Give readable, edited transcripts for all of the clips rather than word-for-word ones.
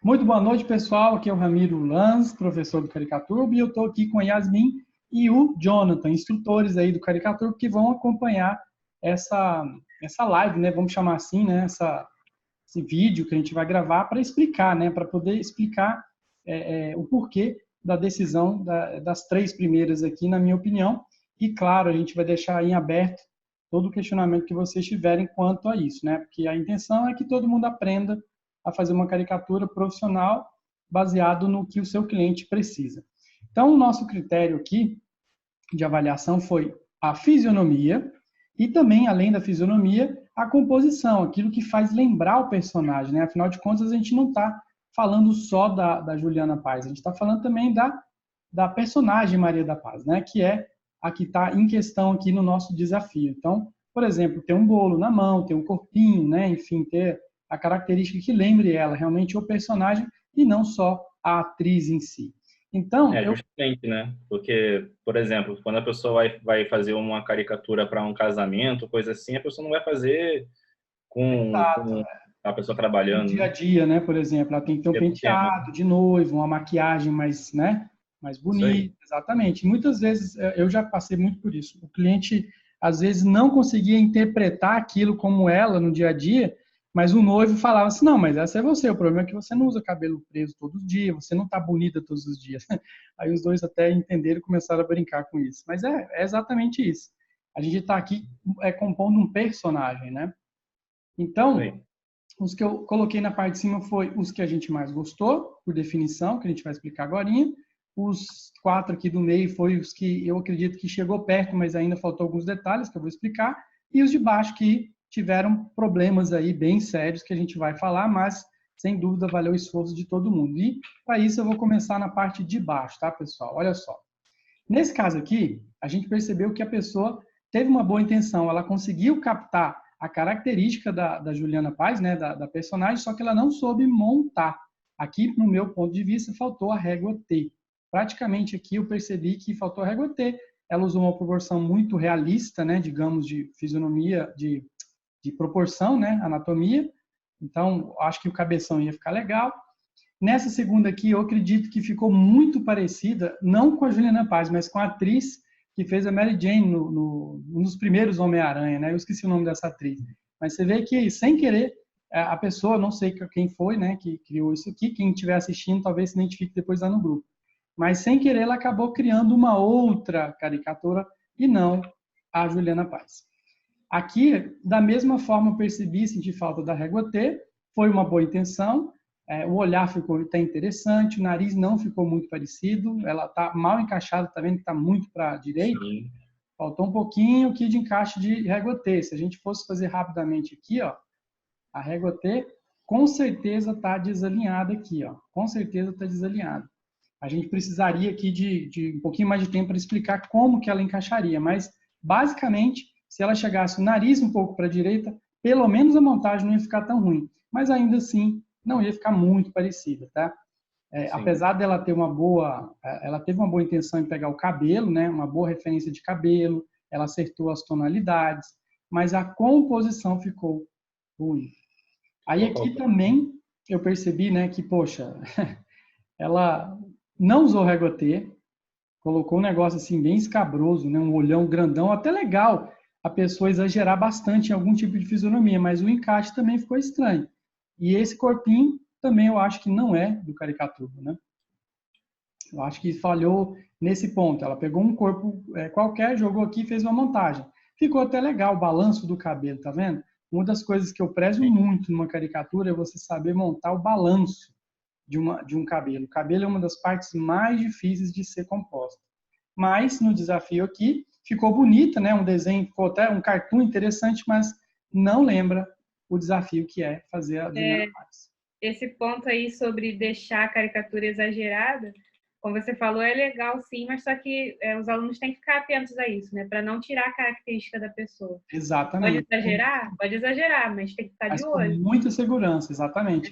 Muito boa noite, pessoal. Aqui é o Ramiro Lanz, professor do Caricaturbo, e eu estou aqui com a Yasmin e o Jonathan, instrutores aí do Caricaturbo, que vão acompanhar essa live, né? Vamos chamar assim, né? Esse vídeo que a gente vai gravar para explicar, né? Para poder explicar o porquê da decisão das três primeiras aqui, na minha opinião. E, claro, a gente vai deixar em aberto todo o questionamento que vocês tiverem quanto a isso, né? Porque a intenção é que todo mundo aprenda a fazer uma caricatura profissional baseado no que o seu cliente precisa. Então, o nosso critério aqui de avaliação foi a fisionomia e também, além da fisionomia, a composição, aquilo que faz lembrar o personagem, né? Afinal de contas, a gente não está falando só da Juliana Paz, a gente está falando também da personagem Maria da Paz, né? Que é a que está em questão aqui no nosso desafio. Então, por exemplo, ter um bolo na mão, ter um corpinho, né? Enfim, ter a característica que lembre ela realmente o personagem e não só a atriz em si. Então, justamente, né? Porque, por exemplo, quando a pessoa vai fazer uma caricatura para um casamento, coisa assim, a pessoa não vai fazer com a pessoa no trabalhando, dia a né? dia, né? Por exemplo, ela tem que ter um penteado de noivo, uma maquiagem mais, né? Mais Isso aí. bonita, exatamente. Muitas vezes, eu já passei muito por isso. O cliente, às vezes, não conseguia interpretar aquilo como ela no dia a dia, mas o noivo falava assim, não, mas essa é você, o problema é que você não usa cabelo preso todos os dias, você não está bonita todos os dias. Aí os dois até entenderam e começaram a brincar com isso. Mas é exatamente isso. A gente está aqui compondo um personagem, né? Isso Então, aí. os que eu coloquei na parte de cima foi os que a gente mais gostou, por definição, que a gente vai explicar agora. Os 4 aqui do meio foi os que eu acredito que chegou perto, mas ainda faltou alguns detalhes que eu vou explicar. E os de baixo que tiveram problemas aí bem sérios que a gente vai falar, mas sem dúvida valeu o esforço de todo mundo. E para isso eu vou começar na parte de baixo, tá, pessoal? Olha só. Nesse caso aqui, a gente percebeu que a pessoa teve uma boa intenção, ela conseguiu captar a característica da Juliana Paz, né, da personagem, só que ela não soube montar. Aqui, no meu ponto de vista, faltou a régua T. Praticamente aqui eu percebi que faltou a régua T. Ela usou uma proporção muito realista, né, digamos, de fisionomia, de proporção, né, anatomia. Então, acho que o cabeção ia ficar legal. Nessa segunda aqui, eu acredito que ficou muito parecida, não com a Juliana Paz, mas com a atriz que fez a Mary Jane nos primeiros Homem-Aranha, né? Eu esqueci o nome dessa atriz. Mas você vê que, sem querer, a pessoa, não sei quem foi, né, que criou isso aqui, quem estiver assistindo talvez se identifique depois lá no grupo. Mas, sem querer, ela acabou criando uma outra caricatura e não a Juliana Paz. Aqui, da mesma forma, percebi, senti falta da régua T, foi uma boa intenção, o olhar ficou até interessante, o nariz não ficou muito parecido, ela está mal encaixada, está vendo que está muito para a direita, Sim. faltou um pouquinho aqui de encaixe de régua T. Se a gente fosse fazer rapidamente aqui, ó, a régua T com certeza está desalinhada aqui, ó, com certeza está desalinhada. A gente precisaria aqui de um pouquinho mais de tempo para explicar como que ela encaixaria, mas basicamente, se ela chegasse o nariz um pouco para a direita, pelo menos a montagem não ia ficar tão ruim, mas ainda assim não ia ficar muito parecida, tá? Apesar dela ter ela teve uma boa intenção em pegar o cabelo, né? Uma boa referência de cabelo, ela acertou as tonalidades, mas a composição ficou ruim. Aí aqui também eu percebi, né, que poxa, ela não usou régua T, colocou um negócio assim bem escabroso, né, um olhão grandão, até legal a pessoa exagerar bastante em algum tipo de fisionomia, mas o encaixe também ficou estranho. E esse corpinho também eu acho que não é do Caricaturbo, né? Eu acho que falhou nesse ponto. Ela pegou um corpo qualquer, jogou aqui e fez uma montagem. Ficou até legal o balanço do cabelo, tá vendo? Uma das coisas que eu prezo muito numa caricatura é você saber montar o balanço de um cabelo. O cabelo é uma das partes mais difíceis de ser composta. Mas no desafio aqui ficou bonita, né? Um desenho, ficou até um cartoon interessante, mas não lembra o desafio que é fazer a Juliana Paz. Esse ponto aí sobre deixar a caricatura exagerada, como você falou, é legal sim, mas só que os alunos têm que ficar atentos a isso, né? Para não tirar a característica da pessoa. Exatamente. Pode exagerar? Pode exagerar, mas tem que ficar de olho. Com muita segurança, exatamente.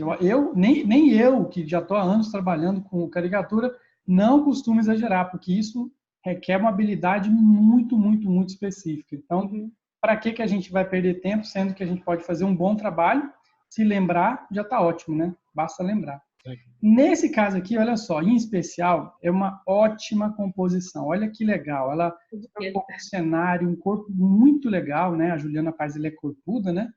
Nem eu, que já estou há anos trabalhando com caricatura, não costumo exagerar, porque isso requer uma habilidade muito, muito, muito específica. Então, para que a gente vai perder tempo, sendo que a gente pode fazer um bom trabalho? Se lembrar, já está ótimo, né? Basta lembrar. Nesse caso aqui, olha só, em especial, é uma ótima composição. Olha que legal. Ela tem um cenário, um corpo muito legal, né? A Juliana Paz, ela é corpuda, né?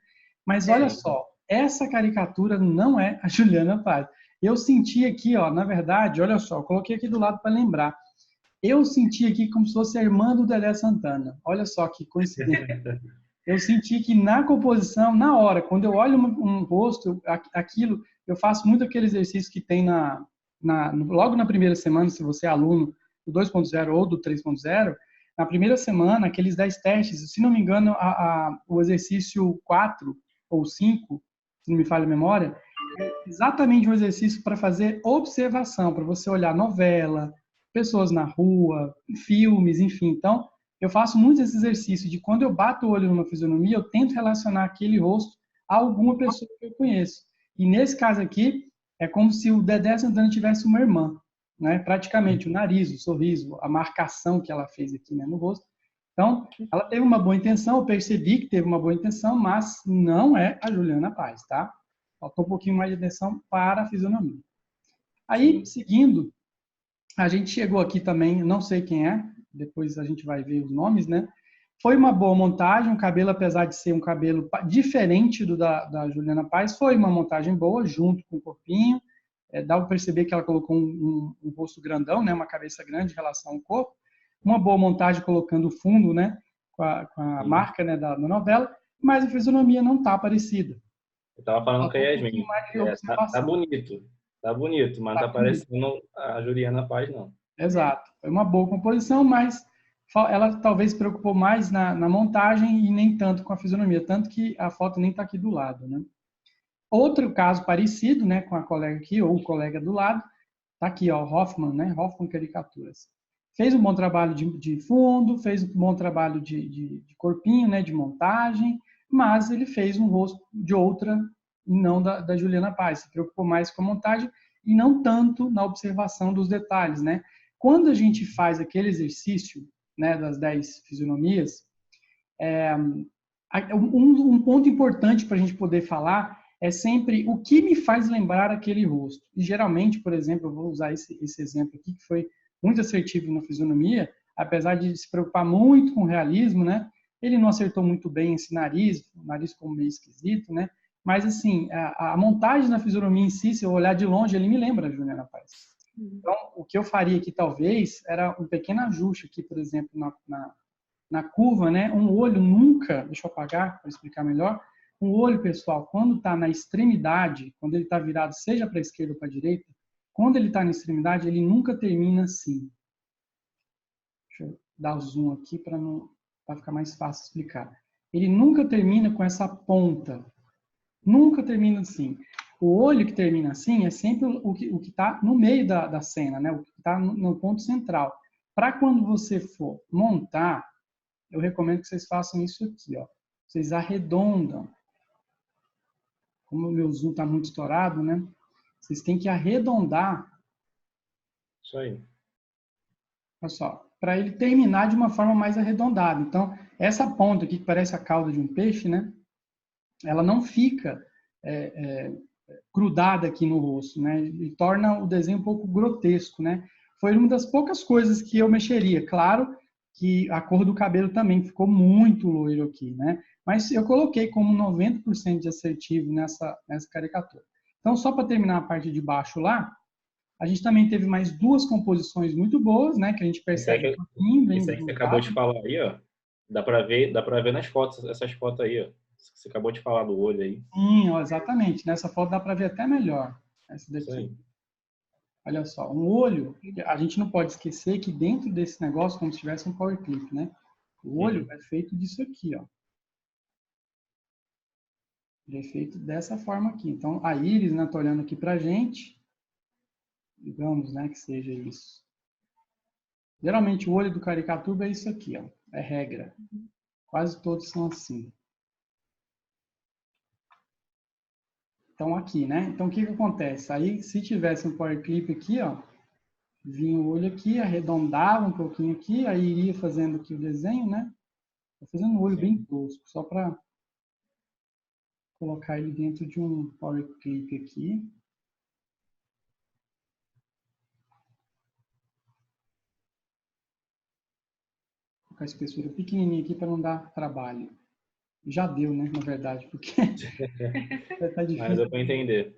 Mas olha só, essa caricatura não é a Juliana Paz. Eu senti aqui, ó, na verdade, olha só, eu coloquei aqui do lado para lembrar. Eu senti aqui como se fosse a irmã do Dedé Santana. Olha só que coincidência. Eu senti que na composição, na hora, quando eu olho um rosto, aquilo, eu faço muito aquele exercício que tem logo na primeira semana, se você é aluno do 2.0 ou do 3.0, na primeira semana, aqueles 10 testes, se não me engano, o exercício 4 ou 5, se não me falha a memória, é exatamente um exercício para fazer observação, para você olhar novela, pessoas na rua, filmes, enfim. Então, eu faço muito esse exercício de quando eu bato o olho numa fisionomia, eu tento relacionar aquele rosto a alguma pessoa que eu conheço. E nesse caso aqui, é como se o Dedé Santana tivesse uma irmã, né? Praticamente, o nariz, o sorriso, a marcação que ela fez aqui, né, no rosto. Então, ela teve uma boa intenção, eu percebi que teve uma boa intenção, mas não é a Juliana Paz, tá? Faltou um pouquinho mais de atenção para a fisionomia. Aí, seguindo, a gente chegou aqui também, não sei quem é, depois a gente vai ver os nomes, né? Foi uma boa montagem, o cabelo, apesar de ser um cabelo diferente do da Juliana Paz, foi uma montagem boa, junto com o corpinho. Dá para perceber que ela colocou um rosto grandão, né? Uma cabeça grande em relação ao corpo. Uma boa montagem colocando o fundo, né? Com a marca, né, da novela, mas a fisionomia não está parecida. Eu tava falando com a Yasmin. Tá bonito, mas não tá parecendo a Juliana Paz, não. Exato. Foi uma boa composição, mas ela talvez se preocupou mais na montagem e nem tanto com a fisionomia, tanto que a foto nem está aqui do lado, né? Outro caso parecido, né, com a colega aqui, ou o colega do lado, tá aqui, ó, Hoffman, né, Hoffman Caricaturas. Fez um bom trabalho de fundo, fez um bom trabalho de corpinho, né, de montagem, mas ele fez um rosto de outra, e não da Juliana Paz. Se preocupou mais com a montagem e não tanto na observação dos detalhes, né? Quando a gente faz aquele exercício, né, das 10 fisionomias, um ponto importante para a gente poder falar é sempre o que me faz lembrar aquele rosto. E geralmente, por exemplo, eu vou usar esse exemplo aqui, que foi muito assertivo na fisionomia, apesar de se preocupar muito com o realismo, né? Ele não acertou muito bem esse nariz, o nariz ficou meio esquisito, né? Mas, assim, a montagem na fisionomia em si, se eu olhar de longe, ele me lembra a Juliana Paz. Então, o que eu faria aqui, talvez, era um pequeno ajuste aqui, por exemplo, na curva, né? Um olho nunca, deixa eu apagar para explicar melhor, um olho, pessoal, quando está na extremidade, quando ele está virado, seja para a esquerda ou para a direita, quando ele está na extremidade, ele nunca termina assim. Deixa eu dar o zoom aqui para ficar mais fácil explicar. Ele nunca termina com essa ponta. Nunca termina assim. O olho que termina assim é sempre o que está no meio da cena, né? O que está no ponto central. Para quando você for montar, eu recomendo que vocês façam isso aqui, ó. Vocês arredondam. Como o meu zoom está muito estourado, né? Vocês têm que arredondar. Isso aí. Olha só, para ele terminar de uma forma mais arredondada. Então, essa ponta aqui, que parece a cauda de um peixe, né? Ela não fica grudada aqui no rosto, né? E torna o desenho um pouco grotesco, né? Foi uma das poucas coisas que eu mexeria. Claro que a cor do cabelo também ficou muito loiro aqui, né? Mas eu coloquei como 90% de assertivo nessa caricatura. Então, só para terminar a parte de baixo lá, a gente também teve mais duas composições muito boas, né? Que a gente percebe Isso aí que você acabou de falar aí, ó. Dá para ver nas fotos, essas fotos aí, ó. Você acabou de falar do olho aí. Sim, ó, exatamente. Nessa foto dá para ver até melhor. Essa daqui. Isso aí. Olha só, um olho, a gente não pode esquecer que dentro desse negócio, como se tivesse um power clip, né? O olho é feito disso aqui, ó. Ele é feito dessa forma aqui. Então, a íris, né, tá olhando aqui pra gente. Digamos, né, que seja isso. Geralmente, o olho do Caricatuba é isso aqui, ó. É regra. Quase todos são assim. Então, aqui, né? Então, o que que acontece? Aí, se tivesse um power clip aqui, ó, vinha o olho aqui, arredondava um pouquinho aqui, aí iria fazendo aqui o desenho, né? Tô fazendo um olho bem tosco, só para colocar ele dentro de um power clip aqui. colocar a espessura pequenininha aqui para não dar trabalho. Já deu, né, na verdade, porque tá difícil. Mas deu para entender.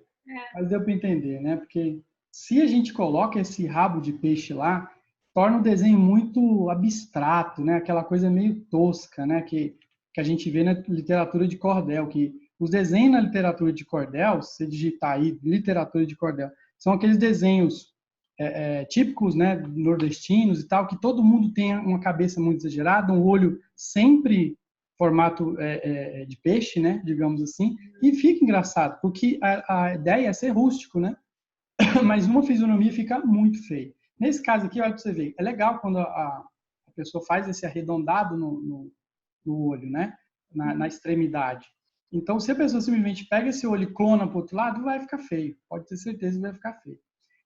Mas deu para entender, né? Porque se a gente coloca esse rabo de peixe lá, torna o desenho muito abstrato, né? Aquela coisa meio tosca, né? Que a gente vê na literatura de cordel, que os desenhos na literatura de cordel, se você digitar aí literatura de cordel, são aqueles desenhos típicos, né, nordestinos e tal, que todo mundo tem uma cabeça muito exagerada, um olho sempre formato de peixe, né, digamos assim, e fica engraçado, porque a ideia é ser rústico, né, mas uma fisionomia fica muito feia. Nesse caso aqui, olha para você ver, é legal quando a pessoa faz esse arredondado no olho, né, na extremidade. Então, se a pessoa simplesmente pega esse olho e clona para o outro lado, vai ficar feio, pode ter certeza que vai ficar feio.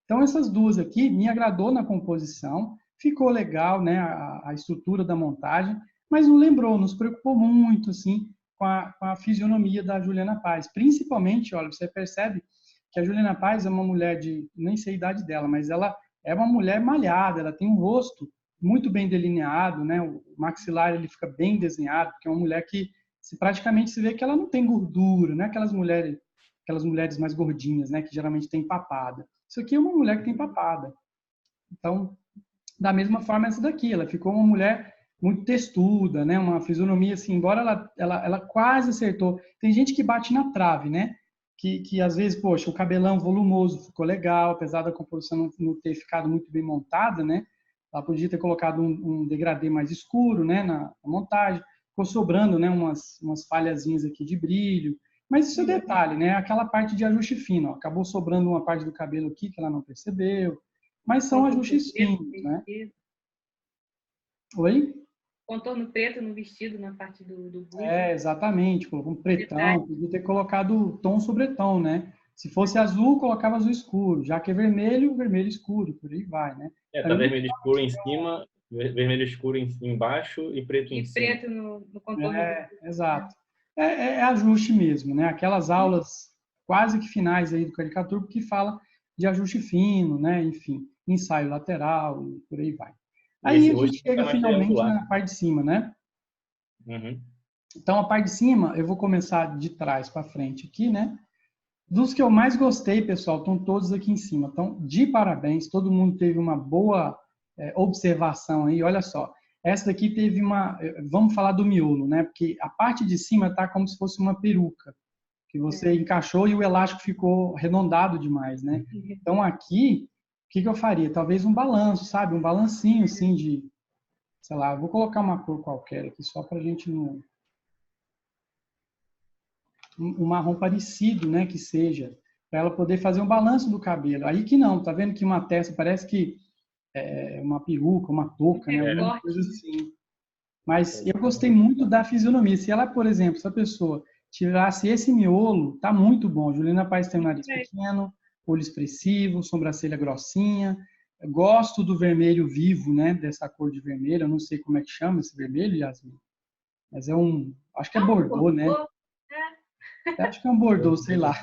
Então, essas duas aqui me agradou na composição, ficou legal, né, a estrutura da montagem, mas não lembrou, nos preocupou muito, assim, com a fisionomia da Juliana Paz. Principalmente, olha, você percebe que a Juliana Paz é uma mulher nem sei a idade dela, mas ela é uma mulher malhada, ela tem um rosto muito bem delineado, né, o maxilar ele fica bem desenhado, porque é uma mulher que praticamente se vê que ela não tem gordura, né, aquelas mulheres mais gordinhas, né, que geralmente tem papada. Isso aqui é uma mulher que tem papada. Então, da mesma forma essa daqui, ela ficou uma mulher muito textuda, né? Uma fisionomia assim, embora ela quase acertou. Tem gente que bate na trave, né? Que às vezes, poxa, o cabelão volumoso ficou legal, apesar da composição não ter ficado muito bem montada, né? Ela podia ter colocado um degradê mais escuro, né? Na montagem. Ficou sobrando, né? Umas falhazinhas aqui de brilho. Mas isso é detalhe, né? Aquela parte de ajuste fino. Ó. Acabou sobrando uma parte do cabelo aqui que ela não percebeu. Mas são ajustes finos, né? Oi? Contorno preto no vestido, na parte do busto. Exatamente. Colocou um pretão. Podia ter colocado tom sobre tom, né? Se fosse azul, colocava azul escuro. Já que é vermelho, vermelho escuro. Por aí vai, né? Tá vermelho escuro em cima, vermelho escuro embaixo e preto em cima. E preto no contorno. Exato. É ajuste mesmo, né? Aquelas aulas quase que finais aí do Caricaturbo que fala de ajuste fino, né? Enfim, ensaio lateral e por aí vai. Aí a gente chega finalmente na parte de cima, né? Uhum. Então, a parte de cima, eu vou começar de trás para frente aqui, né? Dos que eu mais gostei, pessoal, estão todos aqui em cima. Então, de parabéns, todo mundo teve uma boa observação aí. Olha só, essa daqui teve vamos falar do miolo, né? Porque a parte de cima tá como se fosse uma peruca, que você encaixou e o elástico ficou arredondado demais, né? Então, aqui, o que eu faria? Talvez um balanço, sabe? Um balancinho, assim, de... Sei lá, vou colocar uma cor qualquer aqui, só pra gente não... Um marrom parecido, né? Que seja, para ela poder fazer um balanço do cabelo. Aí que não, tá vendo que uma testa parece que é uma peruca, uma touca, né? Alguma coisa assim. Mas eu gostei muito da fisionomia. Se ela, por exemplo, se a pessoa tirasse esse miolo, tá muito bom. Juliana Paz tem um nariz pequeno, olho expressivo, sobrancelha grossinha. Eu gosto do vermelho vivo, né? Dessa cor de vermelho. Eu não sei como é que chama esse vermelho, Yasmin. Mas acho que é bordô, né? Acho que é um bordô, sei lá.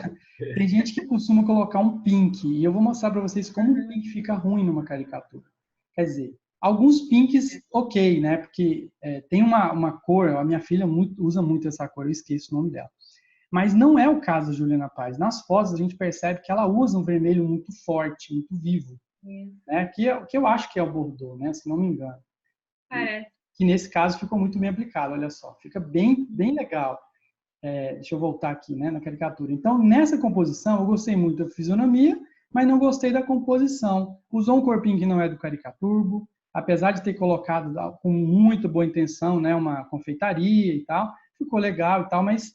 Tem gente que costuma colocar um pink. E eu vou mostrar para vocês como o pink fica ruim numa caricatura. Quer dizer, alguns pinks, ok, né? Porque tem uma cor, a minha filha usa muito essa cor, eu esqueço o nome dela. Mas não é o caso da Juliana Paz. Nas fotos a gente percebe que ela usa um vermelho muito forte, muito vivo. Né? Que eu acho que é o bordô, né? Se não me engano. Que nesse caso ficou muito bem aplicado, olha só. Fica bem, bem legal. Deixa eu voltar aqui, né, na caricatura. Então, nessa composição, eu gostei muito da fisionomia, mas não gostei da composição. Usou um corpinho que não é do Caricaturbo, apesar de ter colocado com muita boa intenção, né, uma confeitaria e tal, ficou legal e tal, mas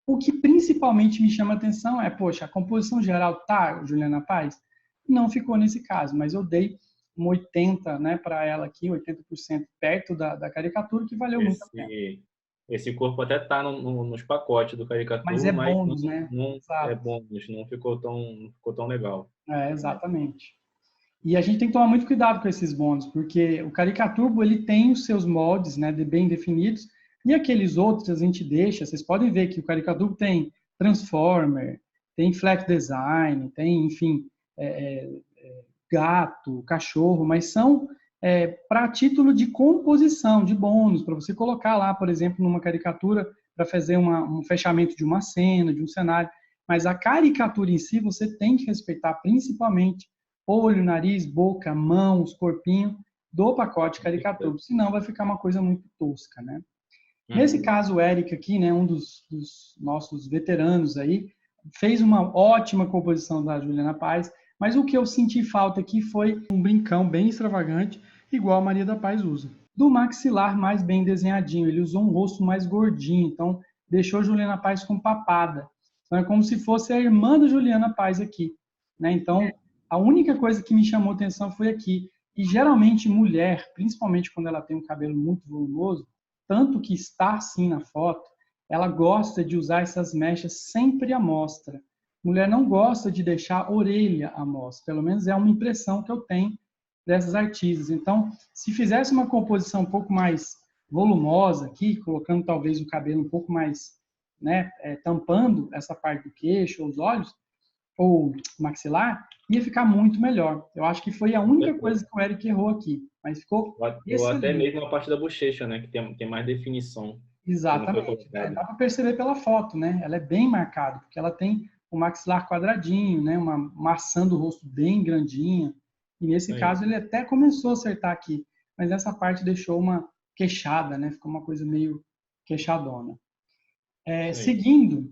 o que principalmente me chama a atenção é, poxa, a composição geral tá, Juliana Paz? Não ficou nesse caso, mas eu dei um 80%, né, para ela aqui, 80% perto da caricatura, que valeu muito a pena. Esse corpo até tá nos pacotes do Caricaturbo, mas é bônus, né? Não é bônus, não ficou tão legal. Exatamente. E a gente tem que tomar muito cuidado com esses bônus, porque o Caricaturbo ele tem os seus moldes, né, bem definidos, e aqueles outros a gente deixa. Vocês podem ver que o Caricaturbo tem Transformer, tem Flat Design, tem, enfim, gato, cachorro, mas são para título de composição, de bônus, para você colocar lá, por exemplo, numa caricatura, para fazer um fechamento de uma cena, de um cenário. Mas a caricatura em si, você tem que respeitar principalmente olho, nariz, boca, mãos, corpinho do pacote caricatura, senão vai ficar uma coisa muito tosca, né? Nesse caso, o Eric aqui, né, um dos nossos veteranos aí, fez uma ótima composição da Juliana Paz, mas o que eu senti falta aqui foi um brincão bem extravagante, igual a Maria da Paz usa. Do maxilar mais bem desenhadinho, ele usou um rosto mais gordinho, então deixou Juliana Paz com papada. Então é como se fosse a irmã da Juliana Paz aqui, né? Então, a única coisa que me chamou atenção foi aqui. E geralmente mulher, principalmente quando ela tem um cabelo muito volumoso, tanto que está assim na foto, ela gosta de usar essas mechas sempre à mostra. Mulher não gosta de deixar a orelha à mostra, pelo menos é uma impressão que eu tenho dessas artistas. Então, se fizesse uma composição um pouco mais volumosa aqui, colocando talvez o cabelo um pouco mais, né, tampando essa parte do queixo ou os olhos, ou maxilar, ia ficar muito melhor. Eu acho que foi a única coisa que o Eric errou aqui, mas ficou ou até mesmo a parte da bochecha, né, que tem mais definição. Exatamente. Dá para perceber pela foto, né? Ela é bem marcada, porque ela tem o maxilar quadradinho, né? Uma maçã do rosto bem grandinha. E nesse caso ele até começou a acertar aqui, mas essa parte deixou uma queixada, né? Ficou uma coisa meio queixadona. Seguindo,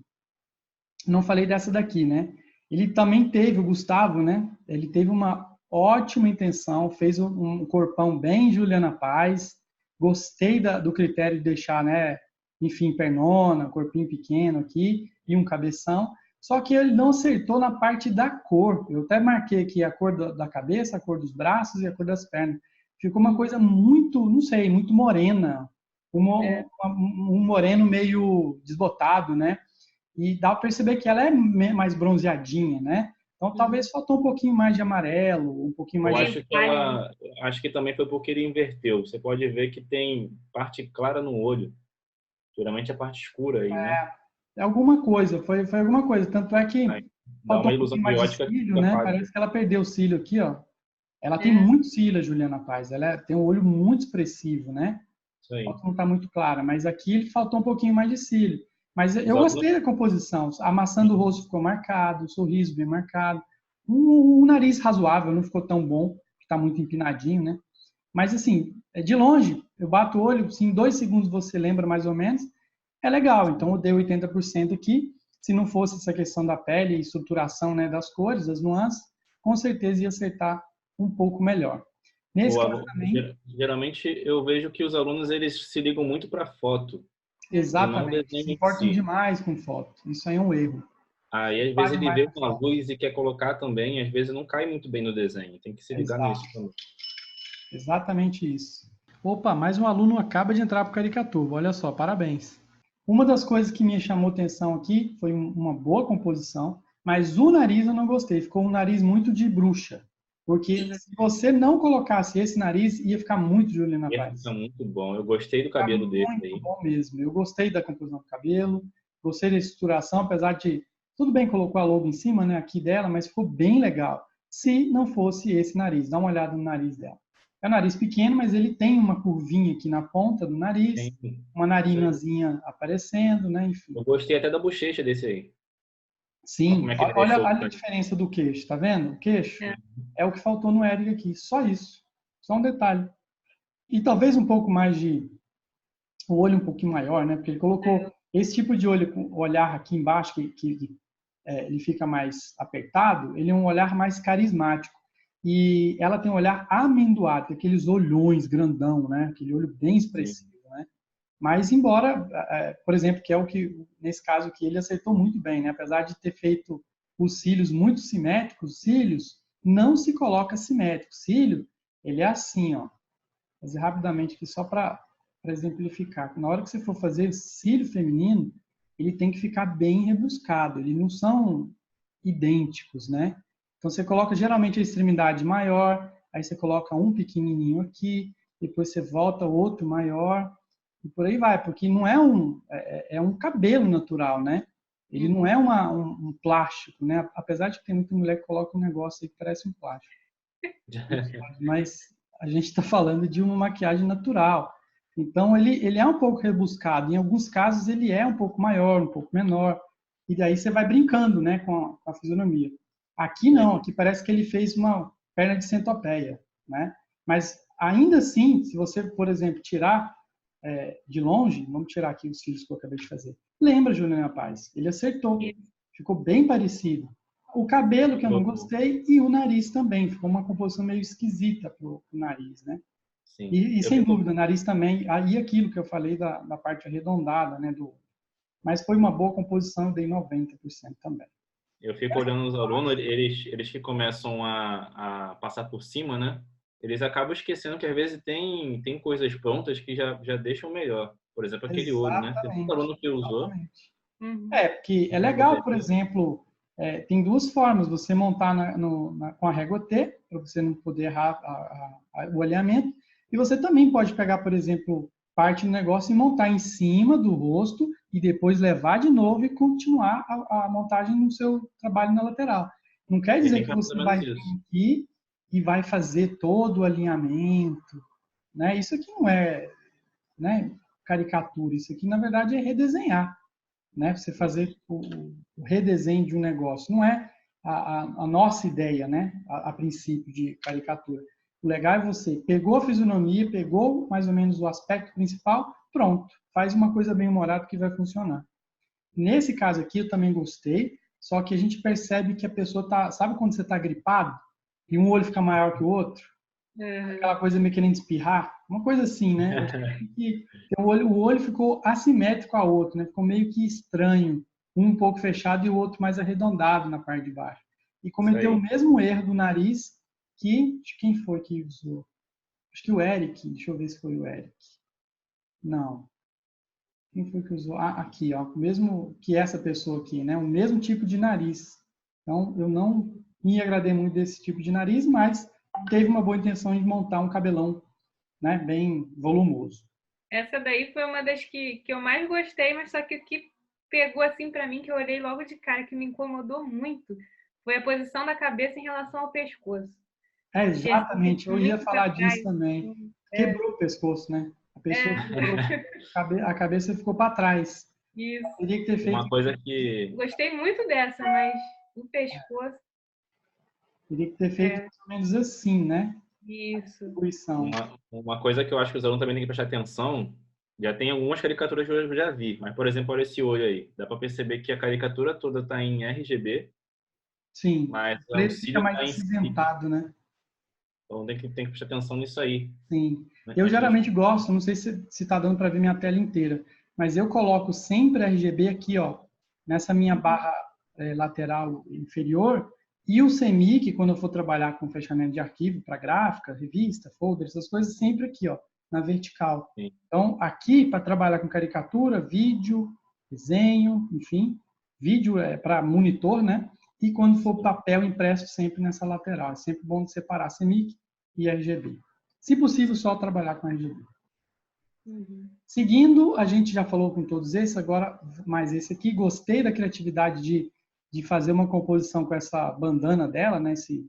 não falei dessa daqui, né? Ele também teve, o Gustavo, né? Ele teve uma ótima intenção, fez um corpão bem Juliana Paz. Gostei do critério de deixar, né? Enfim, pernona, corpinho pequeno aqui e um cabeção. Só que ele não acertou na parte da cor. Eu até marquei aqui a cor da cabeça, a cor dos braços e a cor das pernas. Ficou uma coisa muito, não sei, muito morena. Um moreno meio desbotado, né? E dá para perceber que ela é mais bronzeadinha, né? Então talvez faltou um pouquinho mais de amarelo, um pouquinho mais acho que também foi porque ele inverteu. Você pode ver que tem parte clara no olho. Geralmente a parte escura aí, né? É alguma coisa, foi alguma coisa. Tanto é que dá uma ilusão de ótica, cílio, né? Parece que ela perdeu o cílio aqui, ó. Ela tem muito cílio, a Juliana Paz. Ela tem um olho muito expressivo, né? A foto não está muito clara, mas aqui ele faltou um pouquinho mais de cílio. Mas eu gostei da composição. A maçã do rosto ficou marcado, o sorriso bem marcado. O nariz razoável, não ficou tão bom, está muito empinadinho, né? Mas, assim, de longe, eu bato o olho, se em 2 segundos você lembra mais ou menos, é legal. Então, eu dei 80% aqui. Se não fosse essa questão da pele e estruturação, né, das cores, das nuances, com certeza ia acertar um pouco melhor. Nesse caso também... Geralmente, eu vejo que os alunos eles se ligam muito para foto. Exatamente. Se importam demais com foto. Isso aí é um erro. Aí, às vezes, ele vê uma luz e quer colocar também, às vezes não cai muito bem no desenho. Tem que se ligar nisso também. Exatamente isso. Opa, mais um aluno acaba de entrar para o Caricaturbo. Olha só, parabéns. Uma das coisas que me chamou atenção aqui foi uma boa composição, mas o nariz eu não gostei. Ficou um nariz muito de bruxa. Porque se você não colocasse esse nariz, ia ficar muito Juliana Paz. Ia ficar muito bom. Eu gostei do cabelo dele aí. Muito bom mesmo. Eu gostei da composição do cabelo, gostei da estruturação, apesar de... Tudo bem, colocou a logo em cima, né, aqui dela, mas ficou bem legal. Se não fosse esse nariz. Dá uma olhada no nariz dela. É um nariz pequeno, mas ele tem uma curvinha aqui na ponta do nariz, uma narinazinha aparecendo, né, enfim. Eu gostei até da bochecha desse aí. Sim, olha a diferença do queixo, tá vendo? O queixo é o que faltou no Eric aqui, só isso, só um detalhe. E talvez um pouco mais de o olho um pouquinho maior, né? Porque ele colocou esse tipo de olho com o olhar aqui embaixo que ele fica mais apertado, ele é um olhar mais carismático. E ela tem um olhar amendoado, aqueles olhões grandão, né? Aquele olho bem expressivo, né? Mas, embora, por exemplo, que é o que, nesse caso aqui, ele acertou muito bem, né? Apesar de ter feito os cílios muito simétricos, cílios não se coloca simétrico. Cílio, ele é assim, ó. Vou fazer rapidamente aqui só para exemplificar. Na hora que você for fazer cílio feminino, ele tem que ficar bem rebuscado. Eles não são idênticos, né? Então, você coloca geralmente a extremidade maior, aí você coloca um pequenininho aqui, depois você volta outro maior, e por aí vai, porque não é um cabelo natural, né? Ele não é um plástico, né? Apesar de que tem muita mulher que coloca um negócio aí que parece um plástico. Mas a gente está falando de uma maquiagem natural. Então, ele é um pouco rebuscado. Em alguns casos, ele é um pouco maior, um pouco menor. E daí você vai brincando, né, com a fisionomia. Aqui não, aqui parece que ele fez uma perna de centopeia, né? Mas ainda assim, se você, por exemplo, tirar de longe, vamos tirar aqui os cílios que eu acabei de fazer. Lembra, Juliana Paz? Ele acertou. Ficou bem parecido. O cabelo que eu não gostei e o nariz também. Ficou uma composição meio esquisita pro nariz, né? Sim. E sem dúvida, o nariz também. Aí aquilo que eu falei da parte arredondada, né? Mas foi uma boa composição, eu dei 90% também. Eu fico olhando os alunos, eles que começam a passar por cima, né? Eles acabam esquecendo que às vezes tem coisas prontas que já deixam melhor. Por exemplo, aquele olho, né? Tem muito aluno que usou. Porque é legal, por exemplo, tem duas formas. Você montar com a régua T, para você não poder errar o alinhamento. E você também pode pegar, por exemplo, parte do negócio e montar em cima do rosto e depois levar de novo e continuar a montagem no seu trabalho na lateral. Não quer dizer que você vai vir aqui e vai fazer todo o alinhamento, né? Isso aqui não é, né, caricatura, isso aqui na verdade é redesenhar, né? Você fazer o redesenho de um negócio, não é a nossa ideia, né? A princípio de caricatura. O legal é você pegou a fisionomia, pegou mais ou menos o aspecto principal, pronto, faz uma coisa bem humorada que vai funcionar. Nesse caso aqui eu também gostei, só que a gente percebe que a pessoa tá, sabe quando você está gripado e um olho fica maior que o outro? Aquela coisa meio querendo espirrar, uma coisa assim, né? O olho ficou assimétrico ao outro, né? Ficou meio que estranho, um pouco fechado e o outro mais arredondado na parte de baixo. E cometeu o mesmo erro do nariz que quem foi que usou? Acho que o Eric, deixa eu ver se foi o Eric. Não. Quem foi que usou? Aqui, ó, mesmo que essa pessoa aqui, né? O mesmo tipo de nariz. Então, eu não me agradei muito desse tipo de nariz, mas teve uma boa intenção de montar um cabelão, né, bem volumoso. Essa daí foi uma das que eu mais gostei, mas só que o que pegou assim para mim, que eu olhei logo de cara, que me incomodou muito, foi a posição da cabeça em relação ao pescoço. Exatamente, eu ia falar disso também. Quebrou o pescoço, né? A pessoa a cabeça ficou para trás. Isso. Teria que ter feito uma coisa que... Gostei muito dessa, mas o pescoço... Teria que ter feito mais ou menos assim, né? Isso. Uma coisa que eu acho que os alunos também têm que prestar atenção, já tem algumas caricaturas que eu já vi, mas, por exemplo, olha esse olho aí. Dá para perceber que a caricatura toda está em RGB. Sim, mas o preto fica mais acinzentado, né? Então tem que prestar atenção nisso aí. Sim. Eu geralmente gosto, não sei se está dando para ver minha tela inteira, mas eu coloco sempre RGB aqui, ó, nessa minha barra lateral inferior, e o CMYK, quando eu for trabalhar com fechamento de arquivo para gráfica, revista, folder, essas coisas, sempre aqui, ó, na vertical. Sim. Então, aqui, para trabalhar com caricatura, vídeo, desenho, enfim, vídeo é para monitor, né? E quando for papel impresso, sempre nessa lateral. É sempre bom separar CMYK e RGB. Se possível, só trabalhar com RGB. Seguindo, a gente já falou com todos esses, agora mais esse aqui. Gostei da criatividade de fazer uma composição com essa bandana dela, né? Esse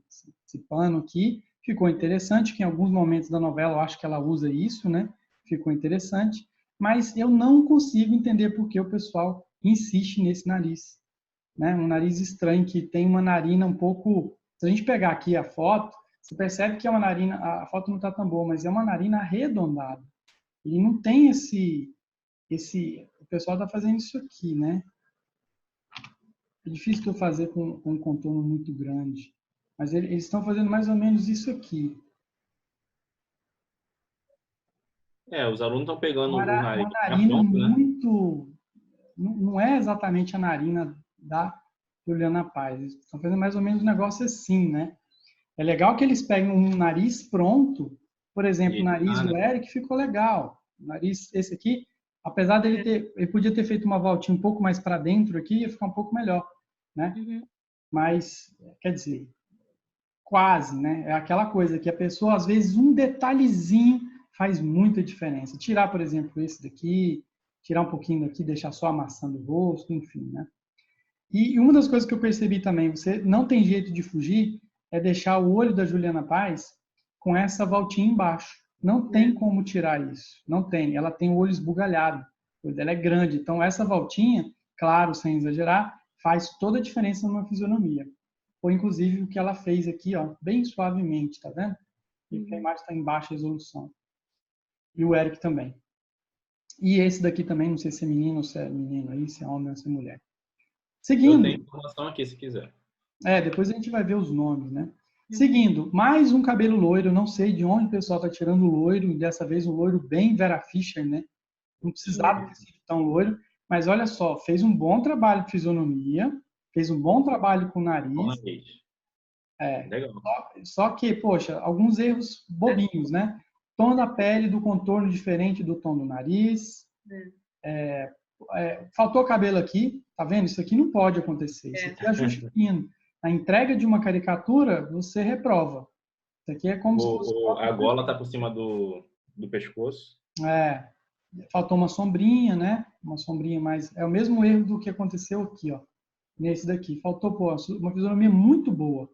pano aqui. Ficou interessante, que em alguns momentos da novela eu acho que ela usa isso, né? Ficou interessante. Mas eu não consigo entender por que o pessoal insiste nesse nariz. Né? Um nariz estranho que tem uma narina um pouco... Se a gente pegar aqui a foto, você percebe que é uma narina... A foto não está tão boa, mas é uma narina arredondada. Ele não tem esse... O pessoal está fazendo isso aqui, né? É difícil de eu fazer com um contorno muito grande. Mas eles estão fazendo mais ou menos isso aqui. Os alunos estão pegando o nariz. Uma narina muito... Não é exatamente a narina da Juliana Paz. Eles estão fazendo mais ou menos um negócio assim, né? É legal que eles peguem um nariz pronto. Por exemplo, o nariz do Eric ficou legal. O nariz, esse aqui, apesar dele ele podia ter feito uma voltinha um pouco mais para dentro aqui, ia ficar um pouco melhor, né? Mas, quer dizer, quase, né? É aquela coisa que a pessoa, às vezes, um detalhezinho faz muita diferença. Tirar, por exemplo, esse daqui, tirar um pouquinho daqui, deixar só amassando o rosto, enfim, né? E uma das coisas que eu percebi também, você não tem jeito de fugir, é deixar o olho da Juliana Paz com essa voltinha embaixo. Não tem como tirar isso. Não tem. Ela tem o olho esbugalhado. O olho dela é grande. Então, essa voltinha, claro, sem exagerar, faz toda a diferença numa fisionomia. Foi, inclusive, o que ela fez aqui, ó, bem suavemente, tá vendo? E a imagem está em baixa resolução. E o Eric também. E esse daqui também, não sei se é menino ou se é menino aí, se é homem ou se é mulher. Seguindo. Eu tenho informação aqui, se quiser. Depois a gente vai ver os nomes, né? Seguindo, mais um cabelo loiro, não sei de onde o pessoal está tirando o loiro, e dessa vez um loiro bem Vera Fischer, né? Não precisava ter sido tão loiro, mas olha só, fez um bom trabalho de fisionomia, fez um bom trabalho com o nariz. Legal. Só que, poxa, alguns erros bobinhos, né? Tom da pele, do contorno diferente do tom do nariz. Faltou cabelo aqui, tá vendo? Isso aqui não pode acontecer. Isso aqui é ajuste fino. Na entrega de uma caricatura, você reprova. Isso aqui é como se fosse... A gola tá por cima do pescoço. Faltou uma sombrinha, né? Uma sombrinha mais... É o mesmo erro do que aconteceu aqui, ó. Nesse daqui. Faltou, uma fisionomia muito boa.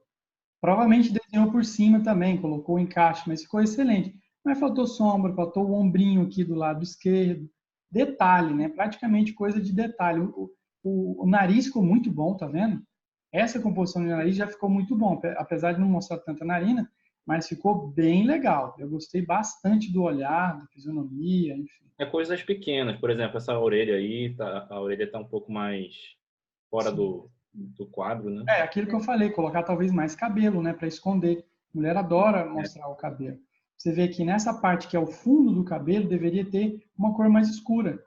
Provavelmente desenhou por cima também, colocou o encaixe, mas ficou excelente. Mas faltou sombra, faltou o ombrinho aqui do lado esquerdo. Detalhe, né? Praticamente coisa de detalhe. O nariz ficou muito bom, tá vendo? Essa composição de nariz já ficou muito bom, apesar de não mostrar tanta narina, mas ficou bem legal. Eu gostei bastante do olhar, da fisionomia, enfim. Coisas pequenas, por exemplo, essa orelha aí, a orelha tá um pouco mais fora do quadro, né? Aquilo que eu falei, colocar talvez mais cabelo, né, para esconder. A mulher adora mostrar o cabelo. Você vê que nessa parte que é o fundo do cabelo, deveria ter uma cor mais escura.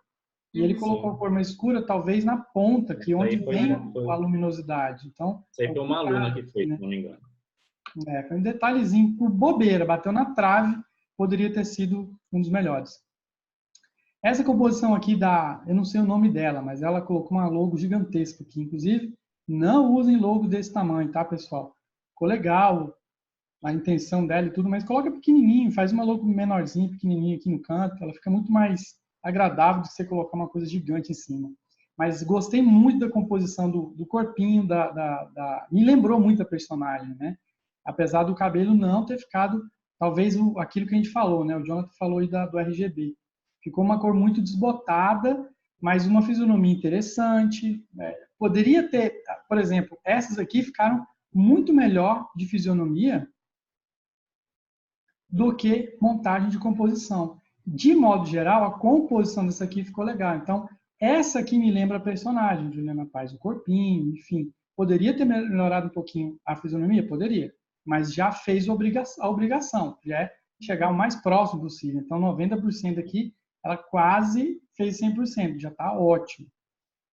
E ele colocou a cor mais escura, talvez na ponta, que é onde vem a luminosidade. Então, isso aí foi uma aluna que fez, se não me engano. Foi um detalhezinho por bobeira, bateu na trave, poderia ter sido um dos melhores. Essa composição aqui eu não sei o nome dela, mas ela colocou uma logo gigantesca aqui. Inclusive, não usem logo desse tamanho, tá, pessoal? Ficou legal a intenção dela e tudo, mas coloca pequenininho, faz uma logo menorzinha, pequenininha aqui no canto, ela fica muito mais agradável de você colocar uma coisa gigante em cima. Mas gostei muito da composição do corpinho, me lembrou muito a personagem, né? Apesar do cabelo não ter ficado, talvez, aquilo que a gente falou, né? O Jonathan falou aí do RGB. Ficou uma cor muito desbotada, mas uma fisionomia interessante. Poderia ter, por exemplo, essas aqui ficaram muito melhor de fisionomia do que montagem de composição. De modo geral, a composição dessa aqui ficou legal. Então, essa aqui me lembra a personagem, Juliana Paz, o corpinho, enfim. Poderia ter melhorado um pouquinho a fisionomia? Poderia. Mas já fez a obrigação, já é chegar o mais próximo possível. Então, 90% aqui, ela quase fez 100%, já está ótimo.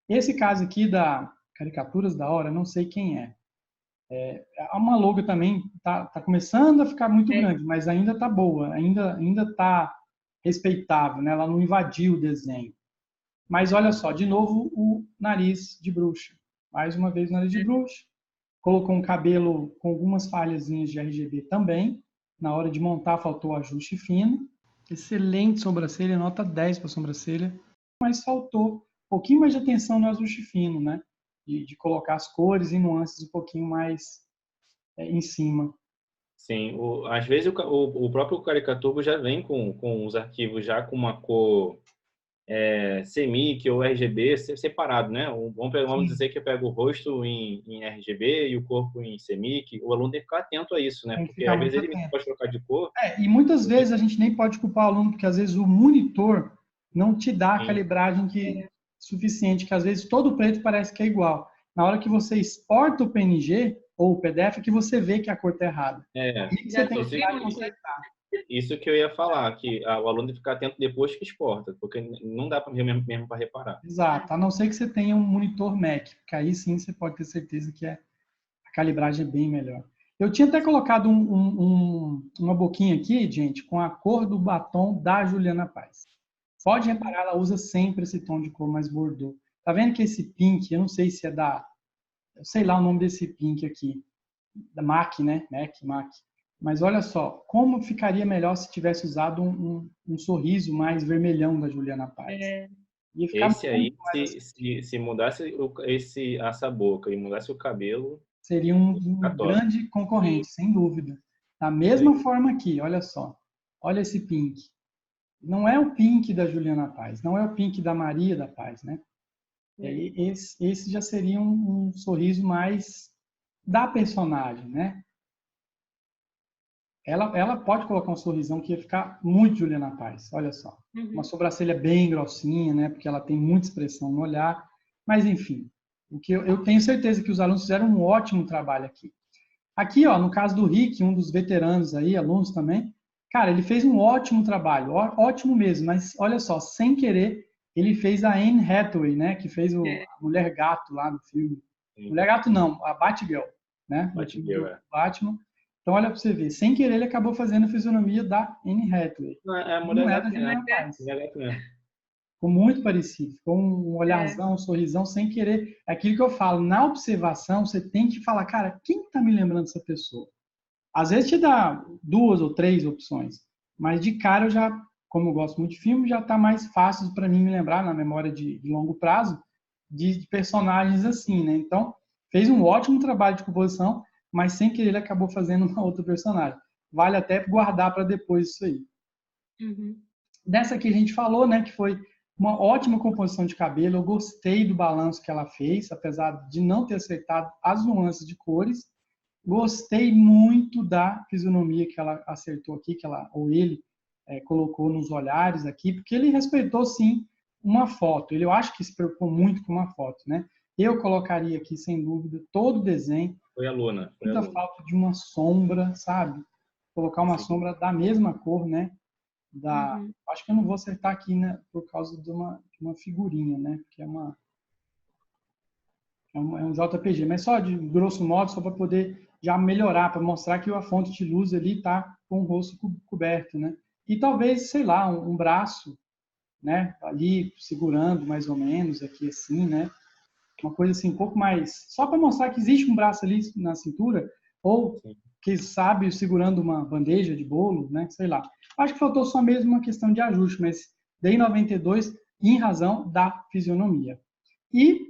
Esse caso aqui da Caricaturas da Hora, não sei quem é. Uma logo também tá começando a ficar muito grande, mas ainda está boa, ainda está respeitável, né? Ela não invadiu o desenho. Mas olha só, de novo o nariz de bruxa. Mais uma vez o nariz de bruxa. Colocou um cabelo com algumas falhazinhas de RGB também. Na hora de montar faltou ajuste fino. Excelente sobrancelha, nota 10 para a sobrancelha. Mas faltou um pouquinho mais de atenção no ajuste fino, né? De colocar as cores e nuances um pouquinho mais em cima. Sim, às vezes o próprio Caricaturbo já vem com os arquivos já com uma cor CMYK ou RGB separado, né? Vamos dizer que eu pego o rosto em RGB e o corpo em CMYK. O aluno tem que ficar atento a isso, né? Porque às vezes ele pode trocar de cor. E muitas vezes a gente nem pode culpar o aluno, porque às vezes o monitor não te dá a calibragem suficiente, que às vezes todo preto parece que é igual. Na hora que você exporta o PNG ou o PDF, que você vê que a cor está errada. Você tem que consertar. Isso que eu ia falar, que o aluno tem que ficar atento depois que exporta, porque não dá para mesmo para reparar. Exato, a não ser que você tenha um monitor Mac, porque aí sim você pode ter certeza que a calibragem é bem melhor. Eu tinha até colocado uma boquinha aqui, gente, com a cor do batom da Juliana Paz. Pode reparar, ela usa sempre esse tom de cor mais bordô. Tá vendo que esse pink, eu não sei se é eu sei lá o nome desse pink aqui, da MAC, né? MAC. Mas olha só, como ficaria melhor se tivesse usado um sorriso mais vermelhão da Juliana Paz. Esse aí, se mudasse essa boca e mudasse o cabelo... Seria um grande concorrente, sem dúvida. Da mesma forma aqui, olha só. Olha esse pink. Não é o pink da Juliana Paz, não é o pink da Maria da Paz, né? Esse já seria um sorriso mais da personagem, né? Ela pode colocar um sorrisão que ia ficar muito Juliana Paz, olha só. Uma sobrancelha bem grossinha, né? Porque ela tem muita expressão no olhar. Mas, enfim, o que eu tenho certeza que os alunos fizeram um ótimo trabalho aqui. Aqui, ó, no caso do Rick, um dos veteranos aí, alunos também, cara, ele fez um ótimo trabalho, ótimo mesmo, mas olha só, sem querer, ele fez a Anne Hathaway, né? Que fez a Mulher Gato lá no filme. Sim. Mulher Gato não, a Batgirl, né? Batgirl, Batman. Então, olha para você ver, sem querer ele acabou fazendo a fisionomia da Anne Hathaway. Não, é a Mulher Gato, né? Ficou muito parecido, ficou um olharzão, um sorrisão, sem querer. É aquilo que eu falo, na observação, você tem que falar, cara, quem está me lembrando dessa pessoa? Às vezes te dá 2 ou 3 opções, mas de cara eu já, como eu gosto muito de filme, já está mais fácil para mim me lembrar, na memória de longo prazo, de personagens assim, né? Então, fez um ótimo trabalho de composição, mas sem querer ele acabou fazendo uma outra personagem. Vale até guardar para depois isso aí. Dessa que a gente falou, né, que foi uma ótima composição de cabelo, eu gostei do balanço que ela fez, apesar de não ter acertado as nuances de cores. Gostei muito da fisionomia que ela acertou aqui, ou ele colocou nos olhares aqui, porque ele respeitou, sim, uma foto. Eu acho que se preocupou muito com uma foto, né? Eu colocaria aqui, sem dúvida, todo o desenho. Foi a Luna. Muita falta de uma sombra, sabe? Colocar uma sombra da mesma cor, né? Acho que eu não vou acertar aqui, né? Por causa de uma figurinha, né? Que é um JPG, mas só de grosso modo, só para poder já melhorar, para mostrar que a fonte de luz ali está com o rosto coberto, né? E talvez, sei lá, um braço, né? Ali segurando mais ou menos, aqui assim, né? Uma coisa assim, um pouco mais... Só para mostrar que existe um braço ali na cintura, ou, quem sabe, segurando uma bandeja de bolo, né? Sei lá. Acho que faltou só mesmo uma questão de ajuste, mas dei 92 em razão da fisionomia. E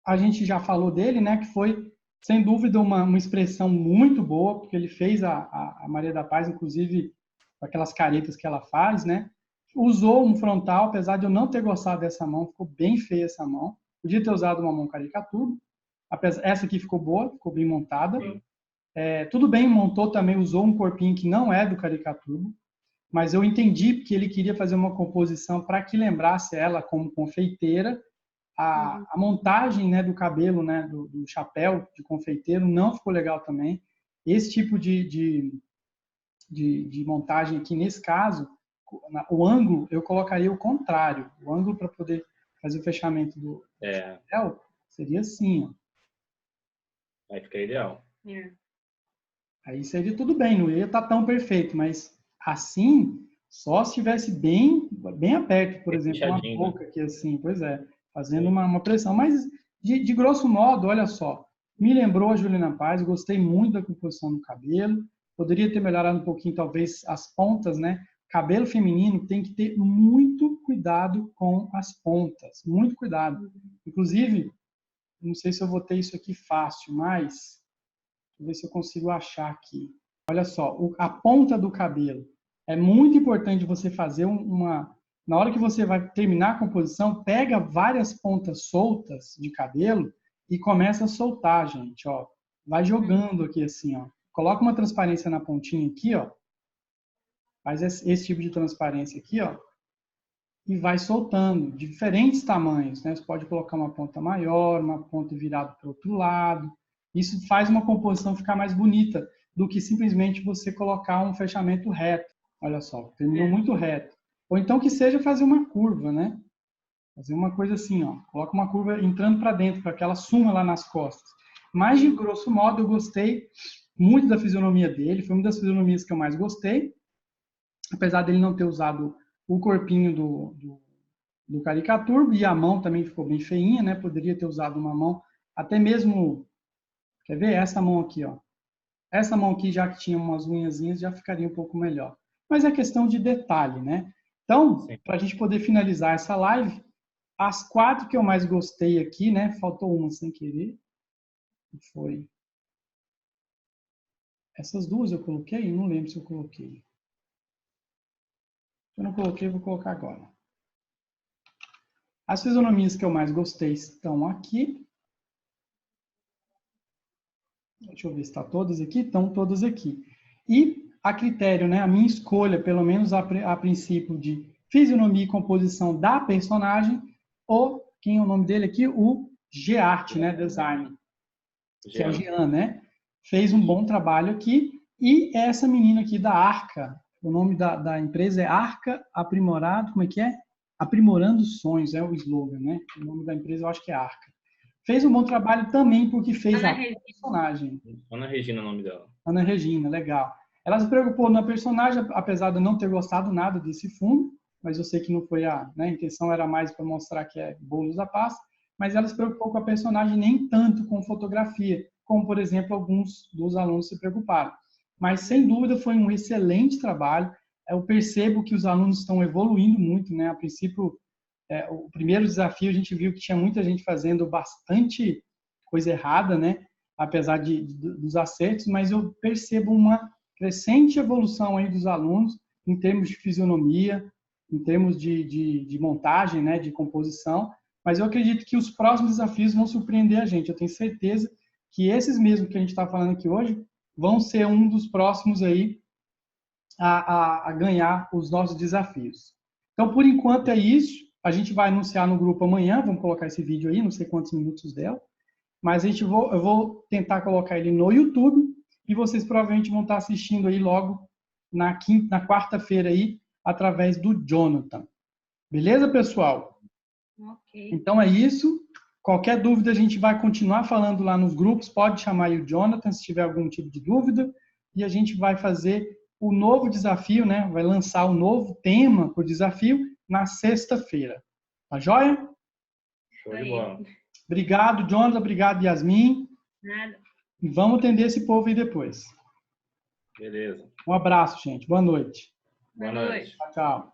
a gente já falou dele, né? Que foi, sem dúvida, uma expressão muito boa, porque ele fez a Maria da Paz, inclusive, aquelas caretas que ela faz, né? Usou um frontal, apesar de eu não ter gostado dessa mão, ficou bem feia essa mão. Podia ter usado uma mão caricatura. Essa aqui ficou boa, ficou bem montada. Tudo bem, montou também, usou um corpinho que não é do caricatura, mas eu entendi que ele queria fazer uma composição para que lembrasse ela como confeiteira. A montagem, né, do cabelo, né, do chapéu de confeiteiro não ficou legal também. Esse tipo de montagem aqui, nesse caso, o ângulo, eu colocaria o contrário. O ângulo para poder fazer o fechamento do chapéu seria assim, ó. Aí fica ideal. Aí seria tudo bem, não ia estar tão perfeito, mas assim, só se estivesse bem aberto, por exemplo, uma boca aqui assim, pois é, fazendo uma pressão. Mas, de grosso modo, olha só, me lembrou a Juliana Paz, gostei muito da composição do cabelo, poderia ter melhorado um pouquinho, talvez, as pontas, né? Cabelo feminino tem que ter muito cuidado com as pontas, muito cuidado. Inclusive, não sei se eu vou ter isso aqui fácil, mas deixa eu ver se eu consigo achar aqui. Olha só, a ponta do cabelo. É muito importante você fazer na hora que você vai terminar a composição, pega várias pontas soltas de cabelo e começa a soltar, gente, ó. Vai jogando aqui assim, ó. Coloca uma transparência na pontinha aqui, ó. Faz esse tipo de transparência aqui, ó. E vai soltando, de diferentes tamanhos, né? Você pode colocar uma ponta maior, uma ponta virada para o outro lado. Isso faz uma composição ficar mais bonita do que simplesmente você colocar um fechamento reto. Olha só, terminou muito reto. Ou então que seja fazer uma curva, né? Fazer uma coisa assim, ó. Coloca uma curva entrando para dentro, para que ela suma lá nas costas. Mas, de grosso modo, eu gostei muito da fisionomia dele. Foi uma das fisionomias que eu mais gostei. Apesar dele não ter usado o corpinho do caricatura, e a mão também ficou bem feinha, né? Poderia ter usado uma mão, até mesmo... Quer ver? Essa mão aqui, ó. Essa mão aqui, já que tinha umas unhazinhas, já ficaria um pouco melhor. Mas é questão de detalhe, né? Então, para a gente poder finalizar essa live, as 4 que eu mais gostei aqui, né? Faltou uma sem querer. Foi Essas duas eu coloquei? Eu não lembro se eu coloquei. Se eu não coloquei, eu vou colocar agora. As fisionomias que eu mais gostei estão aqui. Deixa eu ver se está todas aqui. Estão todas aqui. E a critério, né, a minha escolha, pelo menos a princípio, de fisionomia e composição da personagem, ou, quem é o nome dele aqui? O Geart, né, design. Que é o Jean, né? Fez um bom trabalho aqui. E essa menina aqui da Arca, o nome da empresa é Arca Aprimorado, como é que é? Aprimorando Sonhos, é o slogan, né? O nome da empresa eu acho que é Arca. Fez um bom trabalho também porque fez a personagem. Ana Regina é o nome dela. Ana Regina, legal. Ela se preocupou na personagem, apesar de eu não ter gostado nada desse fundo, mas eu sei que não foi a intenção, era mais para mostrar que é bolos da paz, mas ela se preocupou com a personagem nem tanto com fotografia, como, por exemplo, alguns dos alunos se preocuparam. Mas, sem dúvida, foi um excelente trabalho. Eu percebo que os alunos estão evoluindo muito, né? A princípio, o primeiro desafio, a gente viu que tinha muita gente fazendo bastante coisa errada, né? Apesar dos acertos, mas eu percebo uma crescente evolução aí dos alunos em termos de fisionomia, em termos de montagem, né? De composição. Mas eu acredito que os próximos desafios vão surpreender a gente. Eu tenho certeza que esses mesmos que a gente está falando aqui hoje vão ser um dos próximos aí a ganhar os nossos desafios. Então, por enquanto é isso. A gente vai anunciar no grupo amanhã. Vamos colocar esse vídeo aí, não sei quantos minutos dela. Mas eu vou tentar colocar ele no YouTube e vocês provavelmente vão estar assistindo aí logo na quarta-feira aí, através do Jonathan. Beleza, pessoal? Ok. Então é isso. Qualquer dúvida a gente vai continuar falando lá nos grupos. Pode chamar aí o Jonathan se tiver algum tipo de dúvida. E a gente vai fazer o novo desafio, né? Vai lançar o novo tema para o desafio na sexta-feira. Tá joia? Show de bola. Obrigado, Jonathan. Obrigado, Yasmin. Nada. E vamos atender esse povo aí depois. Beleza. Um abraço, gente. Boa noite. Boa noite. Tchau, tchau.